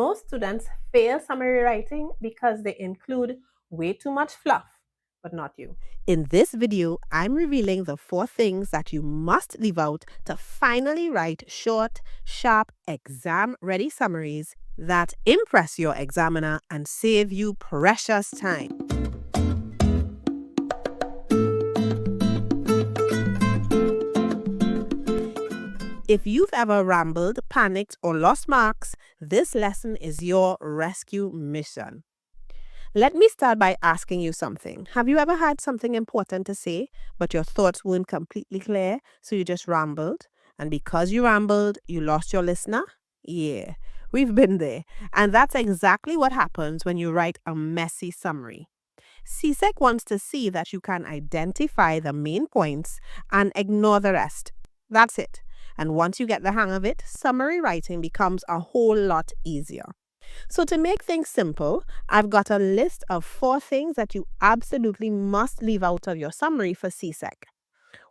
Most students fail summary writing because they include way too much fluff, but not you. In this video, I'm revealing the 4 things that you must leave out to finally write short, sharp, exam-ready summaries that impress your examiner and save you precious time. If you've ever rambled, panicked, or lost marks, this lesson is your rescue mission. Let me start by asking you something. Have you ever had something important to say, but your thoughts weren't completely clear, so you just rambled? And because you rambled, you lost your listener? Yeah, we've been there. And that's exactly what happens when you write a messy summary. CSEC wants to see that you can identify the main points and ignore the rest. That's it. And once you get the hang of it, summary writing becomes a whole lot easier. So to make things simple, I've got a list of 4 things that you absolutely must leave out of your summary for CSEC.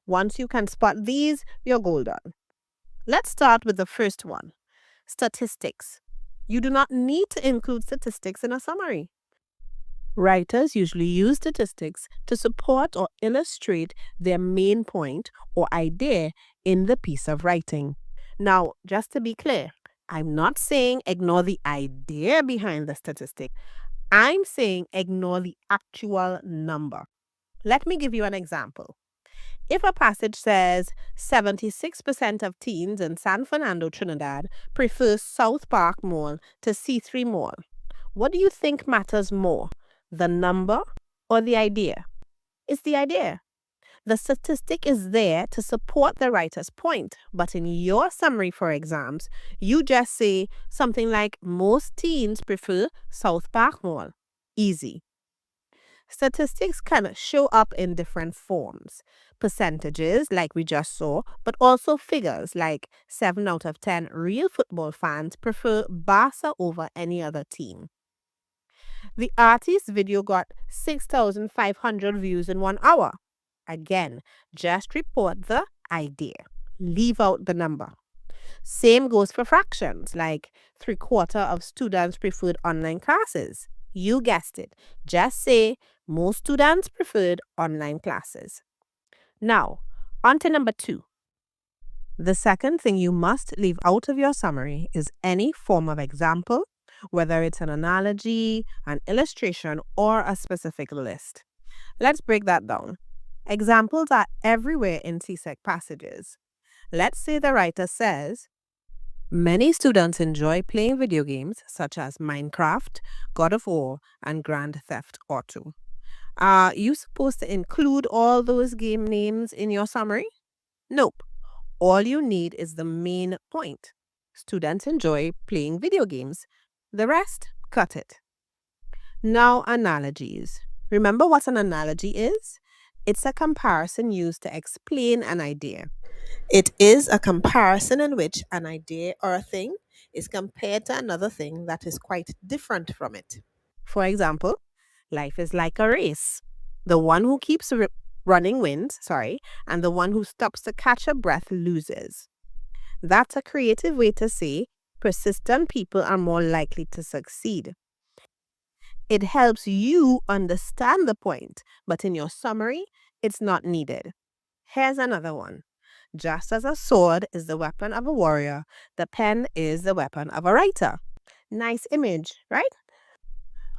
Once you can spot these, you're golden. Let's start with the first one, statistics. You do not need to include statistics in a summary. Writers usually use statistics to support or illustrate their main point or idea in the piece of writing. Now, just to be clear, I'm not saying ignore the idea behind the statistic. I'm saying ignore the actual number. Let me give you an example. If a passage says 76% of teens in San Fernando, Trinidad prefer South Park Mall to C3 Mall, what do you think matters more? The number or the idea? It's the idea. The statistic is there to support the writer's point, but in your summary for exams, you just say something like most teens prefer South Park Mall. Easy. Statistics can show up in different forms. Percentages, like we just saw, but also figures like 7 out of 10 real football fans prefer Barca over any other team. The artist's video got 6,500 views in 1 hour. Again, just report the idea. Leave out the number. Same goes for fractions, like 3/4 of students preferred online classes. You guessed it. Just say most students preferred online classes. Now, on to number 2. The second thing you must leave out of your summary is any form of example, whether it's an analogy, an illustration, or a specific list. Let's break that down. Examples are everywhere in CSEC passages. Let's say the writer says, many students enjoy playing video games such as Minecraft, God of War, and Grand Theft Auto. Are you supposed to include all those game names in your summary? Nope. All you need is the main point. Students enjoy playing video games. The rest, cut it. Now, analogies. Remember what an analogy is? It's a comparison used to explain an idea. It is a comparison in which an idea or a thing is compared to another thing that is quite different from it. For example, life is like a race. The one who keeps running wins, and the one who stops to catch a breath loses. That's a creative way to say persistent people are more likely to succeed. It helps you understand the point, but in your summary, it's not needed. Here's another one. Just as a sword is the weapon of a warrior, the pen is the weapon of a writer. Nice image, right?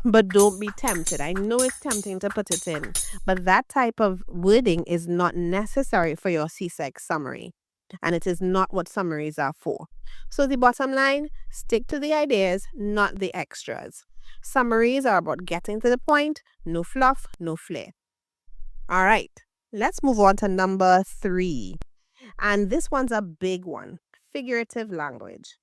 But don't be tempted. I know it's tempting to put it in, but that type of wording is not necessary for your CSEC summary, and it is not what summaries are for. So the bottom line, stick to the ideas, not the extras. Summaries are about getting to the point, no fluff, no flair. All right, let's move on to number 3. And this one's a big one, figurative language.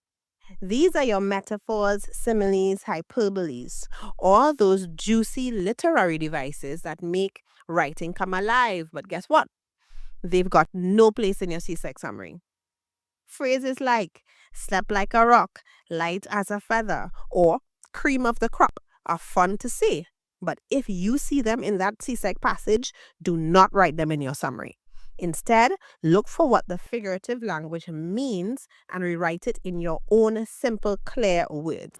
These are your metaphors, similes, hyperboles, all those juicy literary devices that make writing come alive. But guess what? They've got no place in your CSEC summary. Phrases like slept like a rock, light as a feather, or cream of the crop are fun to say. But if you see them in that CSEC passage, do not write them in your summary. Instead, look for what the figurative language means and rewrite it in your own simple, clear words.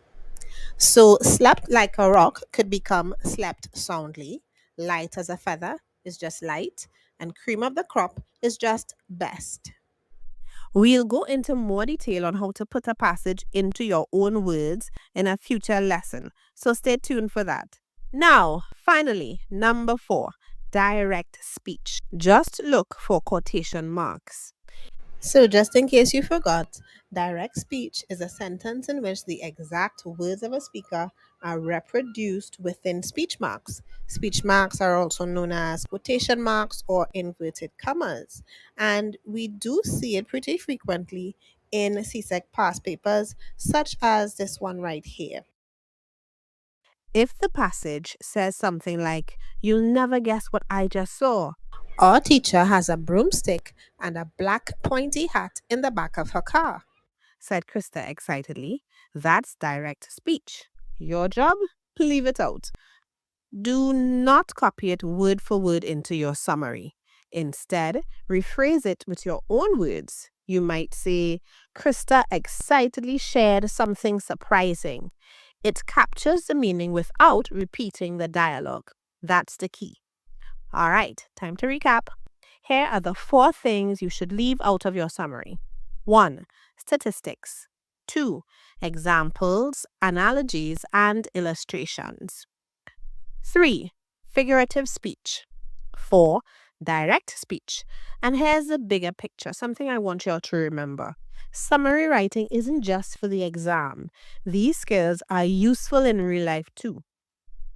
So, slept like a rock could become slept soundly, light as a feather is just light, and cream of the crop is just best. We'll go into more detail on how to put a passage into your own words in a future lesson, so stay tuned for that. Now, finally, number 4, direct speech. Just look for quotation marks. So, just in case you forgot, direct speech is a sentence in which the exact words of a speaker are reproduced within speech marks. Speech marks are also known as quotation marks or inverted commas, and we do see it pretty frequently in CSEC past papers, such as this one right here. If the passage says something like, "You'll never guess what I just saw," our teacher has a broomstick and a black pointy hat in the back of her car, said Krista excitedly. That's direct speech. Your job? Leave it out. Do not copy it word for word into your summary. Instead, rephrase it with your own words. You might say, Krista excitedly shared something surprising. It captures the meaning without repeating the dialogue. That's the key. All right, time to recap. Here are the 4 things you should leave out of your summary. 1. Statistics. 2. Examples, analogies, and illustrations. 3. Figurative speech. 4. Direct speech. And here's the bigger picture, something I want you all to remember. Summary writing isn't just for the exam. These skills are useful in real life too.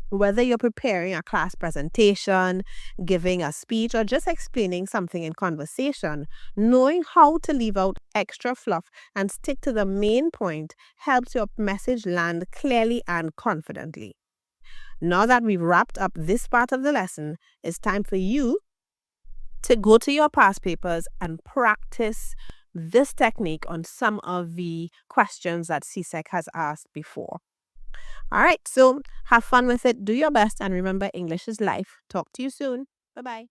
Whether you're preparing a class presentation, giving a speech, or just explaining something in conversation, knowing how to leave out extra fluff and stick to the main point helps your message land clearly and confidently. Now that we've wrapped up this part of the lesson, it's time for you to go to your past papers and practice this technique on some of the questions that CSEC has asked before. All right, so have fun with it, do your best, and remember, English is life. Talk to you soon. Bye bye.